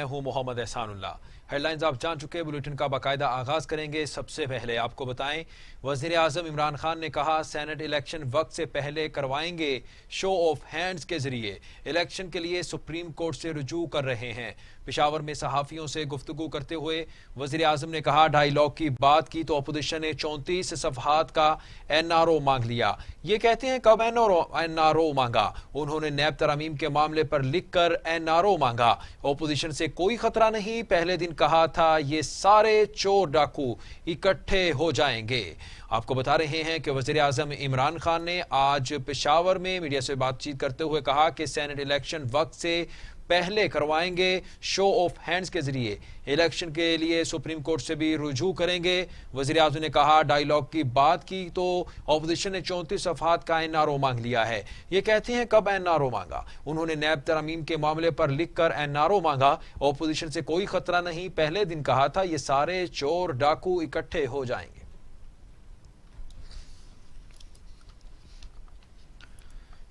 ہوں محمد احسان اللہ۔ Head lines آپ جان چکے، بلیٹن کا باقاعدہ آغاز کریں گے۔ سب سے پہلے آپ کو بتائیں، وزیر اعظم عمران خان نے کہا سینٹ الیکشن وقت سے پہلے کروائیں گے، شو آف ہینڈز کے ذریعے الیکشن کے لیے سپریم کورٹ سے رجوع کر رہے ہیں۔ پشاور میں صحافیوں سے گفتگو کرتے ہوئے وزیر اعظم نے کہا ڈائیلاگ کی بات کی تو اپوزیشن نے 34 صفحات کا این آر او مانگ لیا۔ یہ کہتے ہیں کب این آر او مانگا؟ انہوں نے نیب ترامیم کے معاملے پر لکھ کر این آر او مانگا۔ اپوزیشن سے کوئی خطرہ نہیں، پہلے دن کہا تھا یہ سارے چور ڈاکو اکٹھے ہو جائیں گے۔ آپ کو بتا رہے ہیں کہ وزیر اعظم عمران خان نے آج پشاور میں میڈیا سے بات چیت کرتے ہوئے کہا کہ سینٹ الیکشن وقت سے پہلے کروائیں گے، شو آف ہینڈز کے ذریعے الیکشن کے لیے سپریم کورٹ سے بھی رجوع کریں گے۔ وزیر اعظم نے کہا ڈائیلاگ کی بات کی تو اپوزیشن نے 34 صفحات کا این آر او مانگ لیا ہے۔ یہ کہتے ہیں کب این آر او مانگا؟ انہوں نے نیب ترامیم کے معاملے پر لکھ کر این آر او مانگا۔ اپوزیشن سے کوئی خطرہ نہیں، پہلے دن کہا تھا یہ سارے چور ڈاکو اکٹھے ہو جائیں گے۔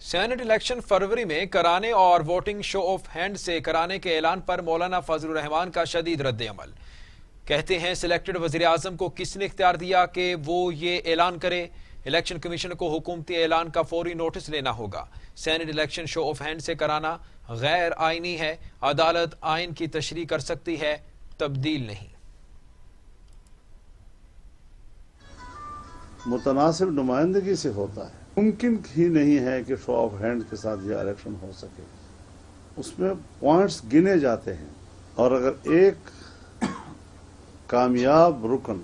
سینٹ الیکشن فروری میں کرانے اور ووٹنگ شو آف ہینڈ سے کرانے کے اعلان پر مولانا فضل الرحمان کا شدید رد عمل۔ کہتے ہیں سلیکٹڈ وزیر اعظم کو کس نے اختیار دیا کہ وہ یہ اعلان کرے؟ الیکشن کمیشن کو حکومتی اعلان کا فوری نوٹس لینا ہوگا۔ Saint election show of hand سے کرانا غیر آئینی ہے، عدالت آئین کی تشریح کر سکتی ہے، تبدیل نہیں۔ متناسب نمائندگی سے ہوتا ہے، ممکن ہی نہیں ہے کہ شو آف ہینڈ کے ساتھ یہ الیکشن ہو سکے۔ اس میں پوائنٹس گنے جاتے ہیں اور اگر ایک کامیاب رکن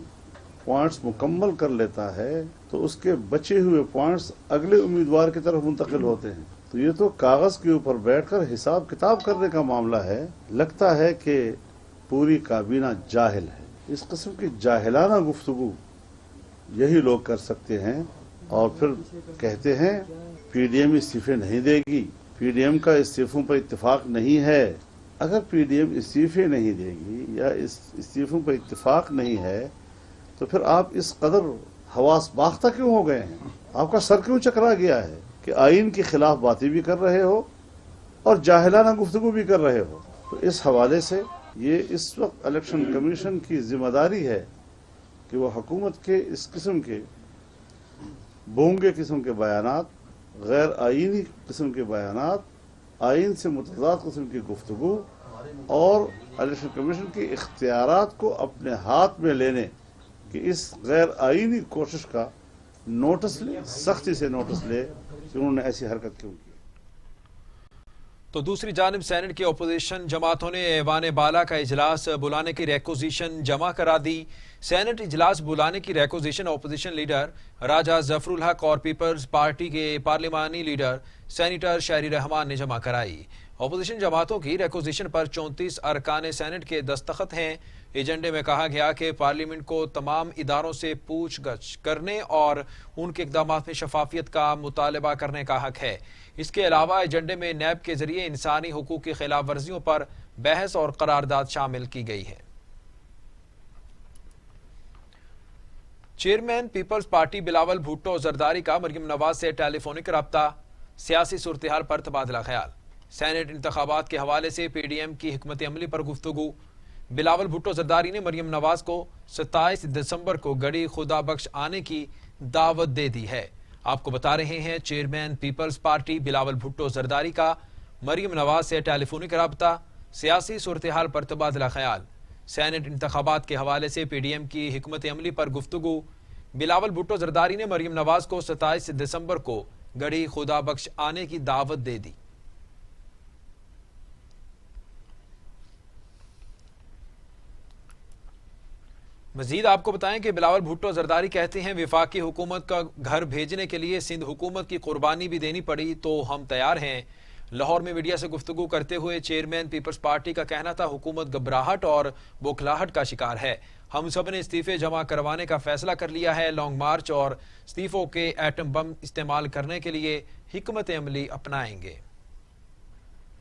پوائنٹس مکمل کر لیتا ہے تو اس کے بچے ہوئے پوائنٹس اگلے امیدوار کی طرف منتقل ہوتے ہیں۔ تو یہ تو کاغذ کے اوپر بیٹھ کر حساب کتاب کرنے کا معاملہ ہے۔ لگتا ہے کہ پوری کابینہ جاہل ہے۔ اس قسم کی جاہلانہ گفتگو یہی لوگ کر سکتے ہیں اور پھر کہتے ہیں پی ڈی ایم استعفے نہیں دے گی، پی ڈی ایم کا استعفوں پر اتفاق نہیں ہے۔ اگر پی ڈی ایم استعفے نہیں دے گی یا استعفوں پر اتفاق نہیں ہے تو پھر آپ اس قدر حواس باختہ کیوں ہو گئے ہیں؟ آپ کا سر کیوں چکرا گیا ہے کہ آئین کے خلاف باتیں بھی کر رہے ہو اور جاہلانہ گفتگو بھی کر رہے ہو؟ تو اس حوالے سے یہ اس وقت الیکشن کمیشن کی ذمہ داری ہے کہ وہ حکومت کے اس قسم کے بونگے قسم کے بیانات، غیر آئینی قسم کے بیانات، آئین سے متضاد قسم کی گفتگو اور الیکشن کمیشن کے اختیارات کو اپنے ہاتھ میں لینے کہ اس غیر آئینی کوشش کا نوٹس لے، سختی سے نوٹس لے کہ انہوں نے ایسی حرکت کیوں کی۔ تو دوسری جانب سینٹ کی اپوزیشن جماعتوں نے ایوان بالا کا اجلاس بلانے کی ریکوزیشن جمع کرا دی۔ سینٹ اجلاس بلانے کی ریکوزیشن اپوزیشن لیڈر راجہ ظفر الحق اور پیپلز پارٹی کے پارلیمانی لیڈر سینیٹر شہری رحمان نے جمع کرائی۔ اپوزیشن جماعتوں کی ریکوزیشن پر 34 ارکان سینٹ کے دستخط ہیں۔ ایجنڈے میں کہا گیا کہ پارلیمنٹ کو تمام اداروں سے پوچھ گچھ کرنے اور ان کے اقدامات میں شفافیت کا مطالبہ کرنے کا حق ہے۔ اس کے علاوہ ایجنڈے میں نیب کے ذریعے انسانی حقوق کی خلاف ورزیوں پر بحث اور قرارداد شامل کی گئی ہے۔ چیئرمین پیپلز پارٹی بلاول بھٹو زرداری کا مریم نواز سے ٹیلی فونک رابطہ، سیاسی صورتحال پر تبادلہ خیال۔ سینٹ انتخابات کے حوالے سے پی ڈی ایم کی حکمت عملی پر گفتگو۔ بلاول بھٹو زرداری نے مریم نواز کو 27 دسمبر کو گڑی خدا بخش آنے کی دعوت دے دی ہے۔ آپ کو بتا رہے ہیں چیئرمین پیپلز پارٹی بلاول بھٹو زرداری کا مریم نواز سے ٹیلی فونک رابطہ، سیاسی صورتحال پر تبادلہ خیال۔ سینٹ انتخابات کے حوالے سے پی ڈی ایم کی حکمت عملی پر گفتگو۔ بلاول بھٹو زرداری نے مریم نواز کو 27 دسمبر کو گڑی خدا بخش آنے کی دعوت دے دی۔ مزید آپ کو بتائیں کہ بلاول بھٹو زرداری کہتے ہیں وفاقی حکومت کا گھر بھیجنے کے لیے سندھ حکومت کی قربانی بھی دینی پڑی تو ہم تیار ہیں۔ لاہور میں میڈیا سے گفتگو کرتے ہوئے چیئرمین پیپلز پارٹی کا کہنا تھا حکومت گھبراہٹ اور بوکھلاہٹ کا شکار ہے، ہم سب نے استعفے جمع کروانے کا فیصلہ کر لیا ہے، لانگ مارچ اور استعفوں کے ایٹم بم استعمال کرنے کے لیے حکمت عملی اپنائیں گے۔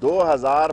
2000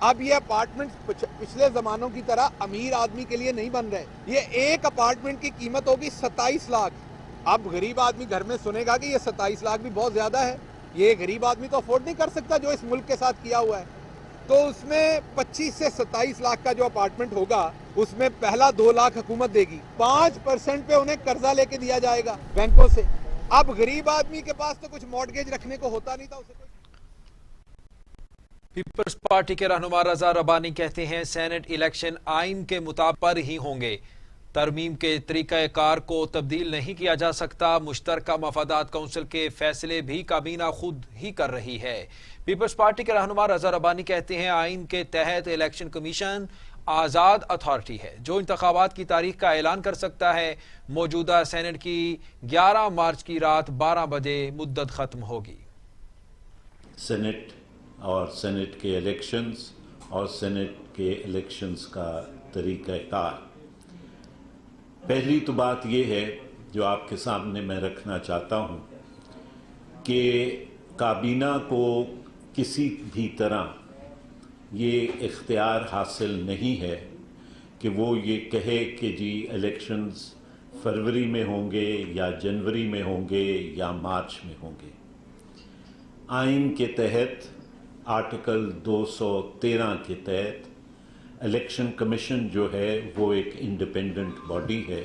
اب یہ اپارٹمنٹ پچھلے زمانوں کی طرح امیر آدمی کے لیے نہیں بن رہے. یہ ایک اپارٹمنٹ کی قیمت ہوگی 27 لاکھ. اب غریب آدمی گھر میں سنے گا کہ یہ 27 لاکھ بھی بہت زیادہ ہے, یہ غریب آدمی تو افورڈ نہیں کر سکتا جو اس ملک کے ساتھ کیا ہوا ہے. تو اس میں 25 سے 27 لاکھ کا جو اپارٹمنٹ ہوگا اس میں پہلا 2 لاکھ حکومت دے گی, 5% پہ انہیں قرضہ لے کے دیا جائے گا بینکوں سے. اب غریب آدمی کے پاس تو کچھ مارٹگیج رکھنے کو ہوتا نہیں تھا. اسے پیپلز پارٹی کے رہنما رضا ربانی کہتے ہیں سینٹ الیکشن آئین کے مطابق پر ہی ہوں گے. ترمیم کے طریقہ کار کو تبدیل نہیں کیا جا سکتا. مشترکہ مفادات کونسل کے فیصلے بھی کابینہ خود ہی کر رہی ہے. پیپلز پارٹی کے رہنما رضا ربانی کہتے ہیں آئین کے تحت الیکشن کمیشن آزاد اتھارٹی ہے جو انتخابات کی تاریخ کا اعلان کر سکتا ہے. موجودہ سینٹ کی 11 مارچ کی رات 12 بجے مدت ختم ہوگی. سینٹ اور سینٹ کے الیکشنز اور سینٹ کے الیکشنز کا طریقہ کار. پہلی تو بات یہ ہے جو آپ کے سامنے میں رکھنا چاہتا ہوں کہ کابینہ کو کسی بھی طرح یہ اختیار حاصل نہیں ہے کہ وہ یہ کہے کہ جی الیکشنز فروری میں ہوں گے یا جنوری میں ہوں گے یا مارچ میں ہوں گے. آئین کے تحت آرٹیکل 213 کے تحت الیکشن کمیشن جو ہے وہ ایک انڈیپینڈنٹ باڈی ہے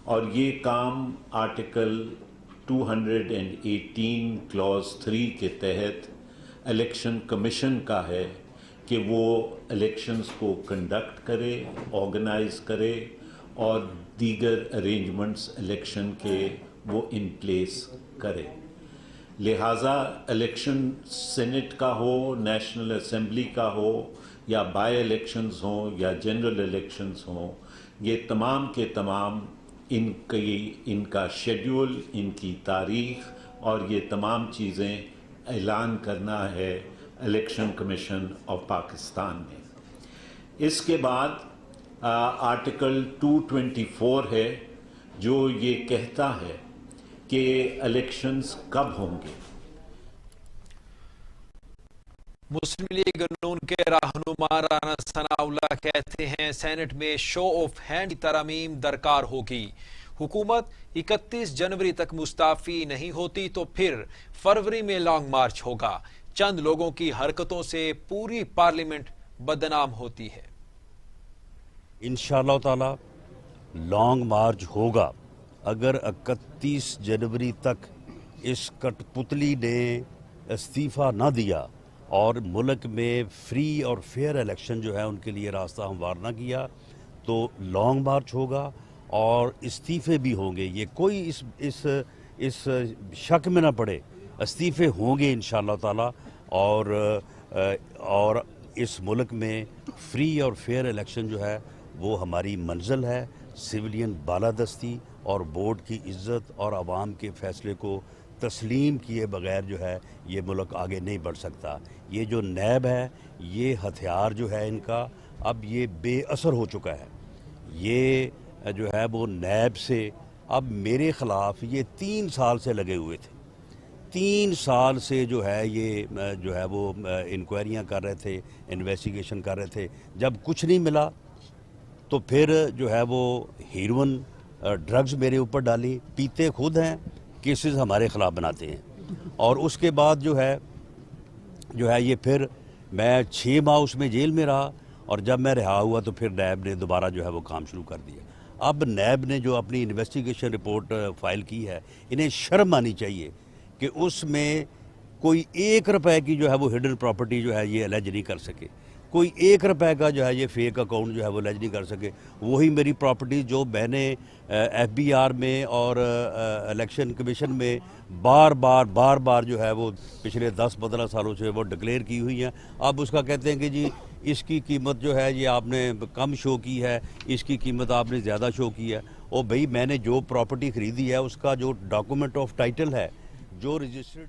اور یہ کام آرٹیکل 218 کلاز 3 کے تحت الیکشن کمیشن کا ہے کہ وہ الیکشنز کو کنڈکٹ کرے, آرگنائز کرے اور دیگر ارینجمنٹس الیکشن کے وہ ان پلیس کرے. لہٰذا الیکشن سینٹ کا ہو, نیشنل اسمبلی کا ہو یا بائی الیکشنز ہوں یا جنرل الیکشنز ہوں, یہ تمام کے تمام ان کا شیڈیول, ان کی تاریخ اور یہ تمام چیزیں اعلان کرنا ہے الیکشن کمیشن آف پاکستان نے. اس کے بعد آرٹیکل 224 ہے جو یہ کہتا ہے کہ الیکشنز کب ہوں گے. مسلم لیگ نون کے رہنما رانا ثناء اللہ کہتے ہیں سینٹ میں شو آف ہینڈ کی ترمیم درکار ہوگی. حکومت 31 جنوری تک مستعفی نہیں ہوتی تو پھر فروری میں لانگ مارچ ہوگا. چند لوگوں کی حرکتوں سے پوری پارلیمنٹ بدنام ہوتی ہے. انشاءاللہ تعالی لانگ مارچ ہوگا. اگر 31 جنوری تک اس کٹ پتلی نے استعفیٰ نہ دیا اور ملک میں فری اور فیئر الیکشن جو ہے ان کے لیے راستہ ہموار نہ کیا تو لانگ مارچ ہوگا اور استعفے بھی ہوں گے. یہ کوئی اس شک میں نہ پڑے, استعفے ہوں گے انشاءاللہ تعالی. اور اس ملک میں فری اور فیئر الیکشن جو ہے وہ ہماری منزل ہے. سویلین بالادستی اور بورڈ کی عزت اور عوام کے فیصلے کو تسلیم کیے بغیر جو ہے یہ ملک آگے نہیں بڑھ سکتا. یہ جو نیب ہے یہ ہتھیار جو ہے ان کا اب یہ بے اثر ہو چکا ہے. یہ جو ہے وہ نیب سے اب میرے خلاف یہ 3 سال سے لگے ہوئے تھے. 3 سال سے جو ہے یہ جو ہے وہ انکوائریاں کر رہے تھے, انویسٹیگیشن کر رہے تھے. جب کچھ نہیں ملا تو پھر جو ہے وہ ہیروئن ڈرگز میرے اوپر ڈالی. پیتے خود ہیں, کیسز ہمارے خلاف بناتے ہیں. اور اس کے بعد جو ہے یہ پھر میں 6 ماہ اس میں جیل میں رہا اور جب میں رہا ہوا تو پھر نیب نے دوبارہ جو ہے وہ کام شروع کر دیا. اب نیب نے جو اپنی انویسٹیگیشن رپورٹ فائل کی ہے انہیں شرم آنی چاہیے کہ اس میں کوئی 1 روپے کی جو ہے وہ ہڈن پراپرٹی جو ہے یہ الیج نہیں کر سکے. کوئی 1 روپے کا جو ہے یہ فیک اکاؤنٹ جو ہے وہ الیج نہیں کر سکے. وہی میری پراپرٹی جو میں نے ایف بی آر میں اور الیکشن کمیشن میں بار بار جو ہے وہ پچھلے 10-15 سالوں سے وہ ڈکلیئر کی ہوئی ہیں. اب اس کا کہتے ہیں کہ جی اس کی قیمت جو ہے یہ آپ نے کم شو کی ہے, اس کی قیمت آپ نے زیادہ شو کی ہے. او بھئی میں نے جو پراپرٹی خریدی ہے اس کا جو ڈاکومنٹ آف ٹائٹل ہے, جو رجسٹرڈ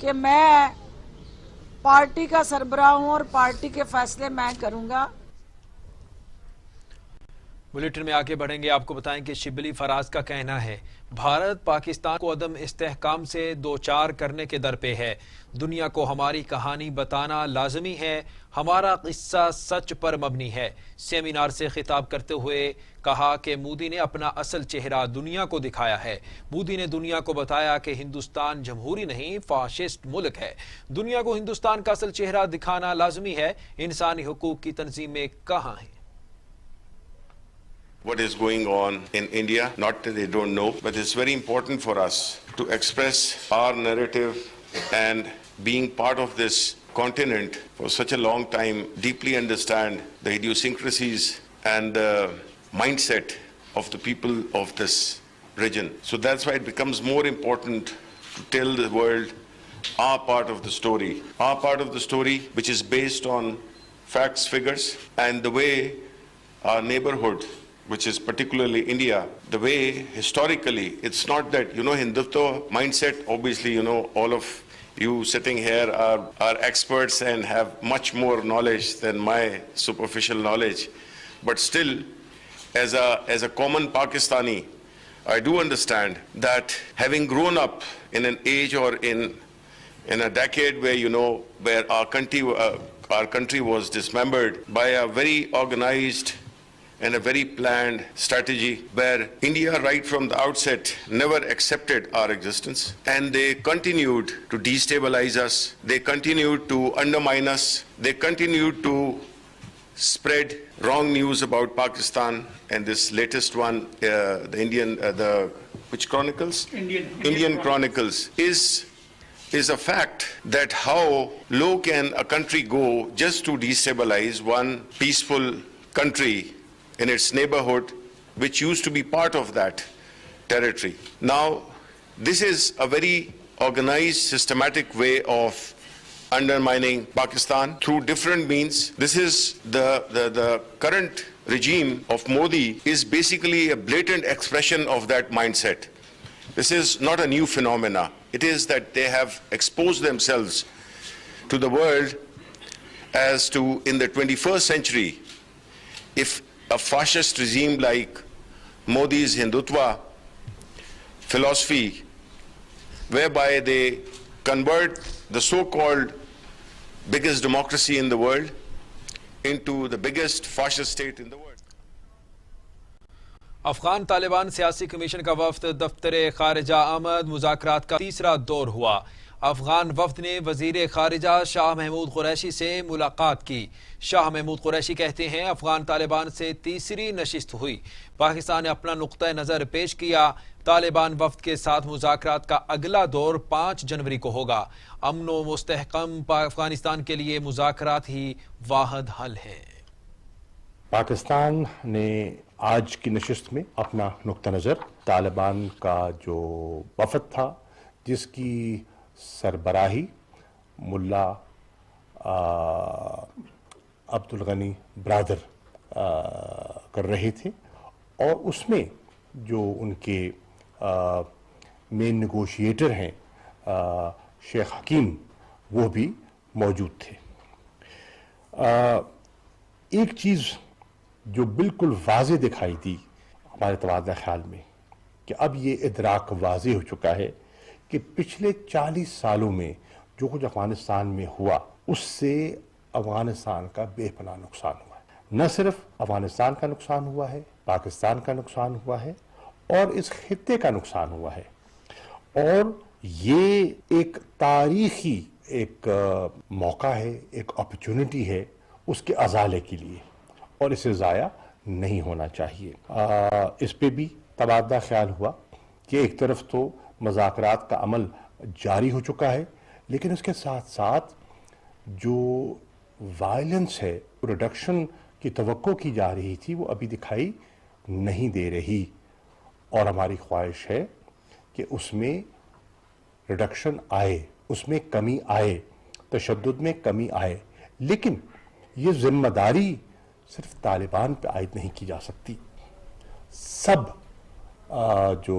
کہ میں پارٹی کا سربراہ ہوں اور پارٹی کے فیصلے میں کروں گا. بلیٹن میں آگے بڑھیں گے. آپ کو بتائیں کہ شبلی فراز کا کہنا ہے بھارت پاکستان کو عدم استحکام سے دوچار کرنے کے در پہ ہے. دنیا کو ہماری کہانی بتانا لازمی ہے. ہمارا قصہ سچ پر مبنی ہے. سیمینار سے خطاب کرتے ہوئے کہا کہ مودی نے اپنا اصل چہرہ دنیا کو دکھایا ہے. مودی نے دنیا کو بتایا کہ ہندوستان جمہوری نہیں فاشسٹ ملک ہے. دنیا کو ہندوستان کا اصل چہرہ دکھانا لازمی ہے. انسانی حقوق کی تنظیمیں کہاں ہیں؟ What is going on in India, not that they don't know, but it's very important for us to express our narrative, and being part of this continent for such a long time, deeply understand the idiosyncrasies and the mindset of the people of this region. So that's why it becomes more important to tell the world our part of the story, which is based on facts, figures, and the way our neighborhood, which is particularly India, the way historically, it's not that, Hindutva mindset, obviously, all of you sitting here are experts and have much more knowledge than my superficial knowledge. But still, as a common Pakistani, I do understand that having grown up in an age or in a decade where our country was dismembered by a very organized and a very planned strategy, where India right from the outset never accepted our existence, and they continued to destabilize us, they continued to undermine us, they continued to spread wrong news about Pakistan. And this latest one, which Chronicles? Indian Chronicles is a fact that how low can a country go just to destabilize one peaceful country in its neighborhood, which used to be part of that territory. Now, this is a very organized, systematic way of undermining Pakistan through different means. This is the current regime of Modi is basically a blatant expression of that mindset. This is not a new phenomena. It is that they have exposed themselves to the world as to, in the 21st century, if a fascist regime like Modi's Hindutva philosophy, whereby they convert the so-called biggest democracy in the world into the biggest fascist state in the world. Afghan Taliban سیاسی commission کا وفد دفتر خارجہ آمد. مذاکرات کا تیسرا دور ہوا. افغان وفد نے وزیر خارجہ شاہ محمود قریشی سے ملاقات کی. شاہ محمود قریشی کہتے ہیں افغان طالبان سے تیسری نشست ہوئی. پاکستان نے اپنا نقطہ نظر پیش کیا. طالبان وفد کے ساتھ مذاکرات کا اگلا دور 5 جنوری کو ہوگا. امن و مستحکم افغانستان کے لیے مذاکرات ہی واحد حل ہے. پاکستان نے آج کی نشست میں اپنا نقطہ نظر طالبان کا جو وفد تھا جس کی سربراہی ملا عبدالغنی برادر کر رہے تھے، اور اس میں جو ان کے مین نیگوشیٹر ہیں شیخ حکیم، وہ بھی موجود تھے. ایک چیز جو بالکل واضح دکھائی دی ہمارے تبادلہ خیال میں، کہ اب یہ ادراک واضح ہو چکا ہے کہ پچھلے 40 سالوں میں جو کچھ افغانستان میں ہوا اس سے افغانستان کا بے پناہ نقصان ہوا ہے. نہ صرف افغانستان کا نقصان ہوا ہے، پاکستان کا نقصان ہوا ہے، اور اس خطے کا نقصان ہوا ہے. اور یہ ایک تاریخی ایک موقع ہے، ایک اپرچونٹی ہے اس کے ازالے کے لیے، اور اسے ضائع نہیں ہونا چاہیے. اس پہ بھی تبادلہ خیال ہوا کہ ایک طرف تو مذاکرات کا عمل جاری ہو چکا ہے، لیکن اس کے ساتھ ساتھ جو وائلنس ہے، ریڈکشن کی توقع کی جا رہی تھی، وہ ابھی دکھائی نہیں دے رہی. اور ہماری خواہش ہے کہ اس میں ریڈکشن آئے، اس میں کمی آئے، تشدد میں کمی آئے. لیکن یہ ذمہ داری صرف طالبان پہ عائد نہیں کی جا سکتی. سب جو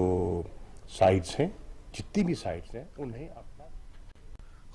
سائڈز ہیں، جتنی بھی سائڈز ہیں، انہیں اپنا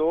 2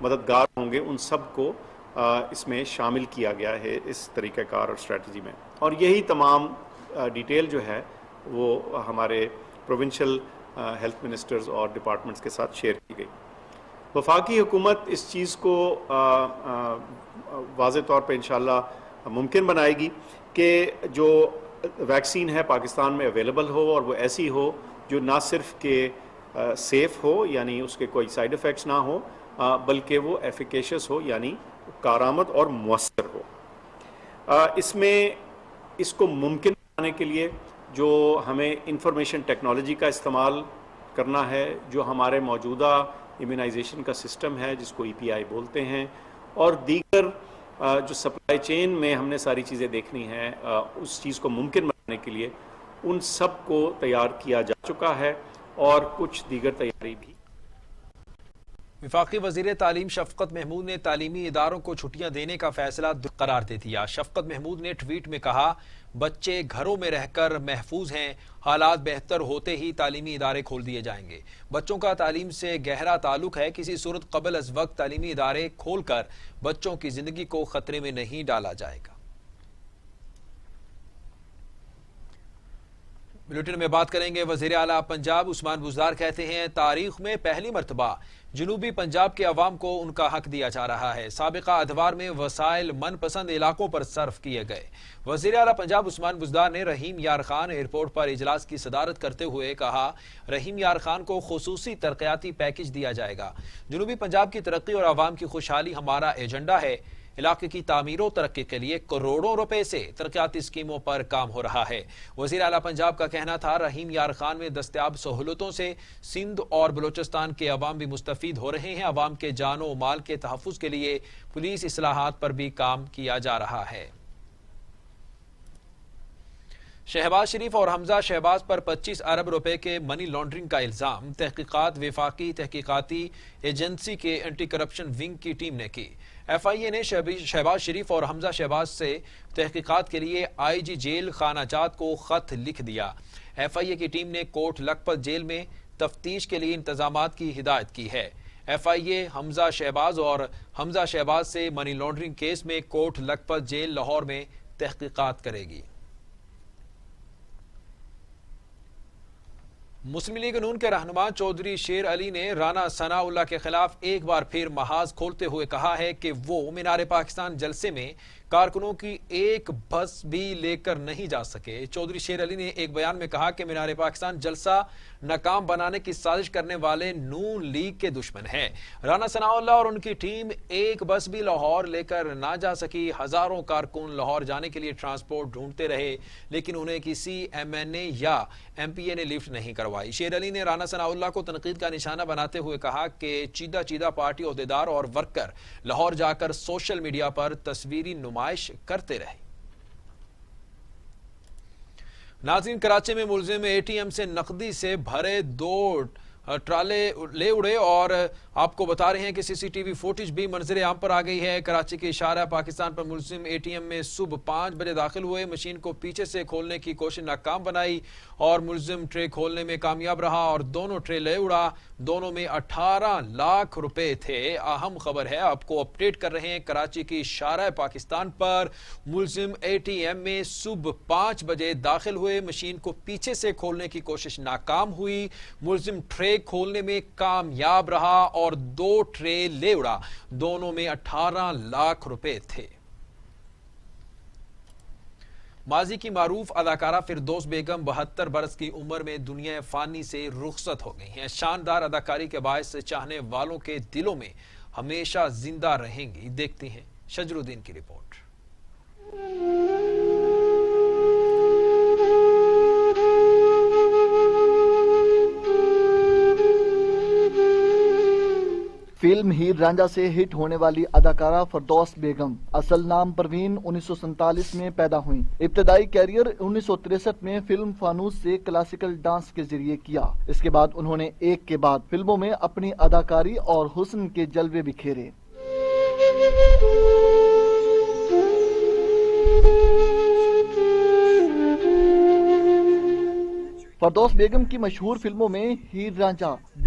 مددگار ہوں گے ان سب کو اس میں شامل کیا گیا ہے اس طریقہ کار اور اسٹریٹجی میں. اور یہی تمام ڈیٹیل جو ہے وہ ہمارے پروونشل ہیلتھ منسٹرز اور ڈپارٹمنٹس کے ساتھ شیئر کی گئی. وفاقی حکومت اس چیز کو واضح طور پہ انشاءاللہ ممکن بنائے گی کہ جو ویکسین ہے پاکستان میں اویلیبل ہو اور وہ ایسی ہو جو نہ صرف کہ سیف ہو یعنی اس کے کوئی سائیڈ ایفیکٹس نہ ہو بلکہ وہ ایفیکیشس ہو یعنی کارآمد اور مؤثر ہو. اس میں اس کو ممکن بنانے کے لیے جو ہمیں انفارمیشن ٹیکنالوجی کا استعمال کرنا ہے, جو ہمارے موجودہ امیونائزیشن کا سسٹم ہے جس کو EPI بولتے ہیں, اور دیگر جو سپلائی چین میں ہم نے ساری چیزیں دیکھنی ہیں, اس چیز کو ممکن بنانے کے لیے ان سب کو تیار کیا جا چکا ہے اور کچھ دیگر تیاری بھی. وفاقی وزیر تعلیم شفقت محمود نے تعلیمی اداروں کو چھٹیاں دینے کا فیصلہ قرار دے دیا. شفقت محمود نے ٹویٹ میں کہا, بچے گھروں میں رہ کر محفوظ ہیں, حالات بہتر ہوتے ہی تعلیمی ادارے کھول دیے جائیں گے. بچوں کا تعلیم سے گہرا تعلق ہے, کسی صورت قبل از وقت تعلیمی ادارے کھول کر بچوں کی زندگی کو خطرے میں نہیں ڈالا جائے گا. بلیٹن میں بات کریں گے. وزیر اعلیٰ پنجاب عثمان بزدار کہتے ہیں, تاریخ میں پہلی مرتبہ جنوبی پنجاب کے عوام کو ان کا حق دیا جا رہا ہے. سابقہ ادوار میں وسائل من پسند علاقوں پر صرف کیے گئے. وزیر اعلیٰ پنجاب عثمان بزدار نے رحیم یار خان ایئرپورٹ پر اجلاس کی صدارت کرتے ہوئے کہا, رحیم یار خان کو خصوصی ترقیاتی پیکج دیا جائے گا. جنوبی پنجاب کی ترقی اور عوام کی خوشحالی ہمارا ایجنڈا ہے. علاقے کی تعمیر و ترقی کے لیے کروڑوں روپے سے ترقیاتی اسکیموں پر کام ہو رہا ہے. وزیر اعلیٰ پنجاب کا کہنا تھا, رحیم یار خان میں دستیاب سہولتوں سے سندھ اور بلوچستان کے عوام بھی مستفید ہو رہے ہیں. عوام کے جان و مال کے تحفظ کے لیے پولیس اصلاحات پر بھی کام کیا جا رہا ہے. شہباز شریف اور حمزہ شہباز پر 25 ارب روپے کے منی لانڈرنگ کا الزام. تحقیقات وفاقی تحقیقاتی ایجنسی کے اینٹی کرپشن ونگ کی ٹیم نے کی. FIA نے شہباز شریف اور حمزہ شہباز سے تحقیقات کے لیے IG جیل خانہ جات کو خط لکھ دیا. FIA کی ٹیم نے کوٹ لکھپت جیل میں تفتیش کے لیے انتظامات کی ہدایت کی ہے. FIA حمزہ شہباز اور حمزہ شہباز سے منی لانڈرنگ کیس میں کوٹ لکھپت جیل لاہور میں تحقیقات کرے گی. مسلم لیگ نون کے رہنما چودھری شیر علی نے رانا ثناء اللہ کے خلاف ایک بار پھر محاذ کھولتے ہوئے کہا ہے کہ وہ مینار پاکستان جلسے میں کارکنوں کی ایک بس بھی لے کر نہیں جا سکے. چودھری شیر علی نے ایک بیان میں کہا کہ مینار پاکستان جلسہ ناکام بنانے کی سازش کرنے والے نون لیگ کے دشمن ہیں. رانا ثناء اللہ اور ان کی ٹیم ایک بس بھی لاہور لے کر نہ جا سکی. ہزاروں کارکن لاہور جانے کے لیے ٹرانسپورٹ ڈھونڈتے رہے لیکن انہیں کسی MNA یا MPA نے لفٹ نہیں کروائی. شیر علی نے رانا ثناء اللہ کو تنقید کا نشانہ بناتے ہوئے کہا کہ چیدہ پارٹی عہدیدار اور ورکر لاہور جا کر سوشل میڈیا پر تصویری نمائش کرتے رہے. ناظرین, کراچی میں ملزم ATM سے نقدی سے بھرے 2 ٹرالے لے اڑے اور آپ کو بتا رہے ہیں کہ CCTV فوٹیج بھی منظر عام پر آ گئی ہے. کراچی کے اشارہ پاکستان پر ملزم ATM میں صبح 5 بجے داخل ہوئے, مشین کو پیچھے سے کھولنے کی کوشش ناکام بنائی اور ملزم ٹرے کھولنے میں کامیاب رہا اور دونوں ٹرے لے اڑا. دونوں میں 18 لاکھ روپے تھے. اہم خبر ہے, آپ کو اپڈیٹ کر رہے ہیں. کراچی کی اشارہ پاکستان پر ملزم ATM میں صبح 5 بجے داخل ہوئے, مشین کو پیچھے سے کھولنے کی کوشش ناکام ہوئی, ملزم ٹرے کھولنے میں کامیاب رہا اور 2 ٹرے لے اڑا. دونوں میں 18 لاکھ روپے تھے. ماضی کی معروف اداکارہ فردوس بیگم 72 برس کی عمر میں دنیا فانی سے رخصت ہو گئی ہیں. شاندار اداکاری کے باعث چاہنے والوں کے دلوں میں ہمیشہ زندہ رہیں گی. دیکھتے ہیں شجر الدین کی رپورٹ. فلم ہیر رانجھا سے ہٹ ہونے والی اداکارہ فردوس بیگم اصل نام پروین 1947 میں پیدا ہوئیں. ابتدائی کیریئر 1963 میں فلم فانوس سے کلاسیکل ڈانس کے ذریعے کیا. اس کے بعد انہوں نے ایک کے بعد فلموں میں اپنی اداکاری اور حسن کے جلوے بکھیرے. فردوس بیگم کی مشہور فلموں میں ہیر رانجھا,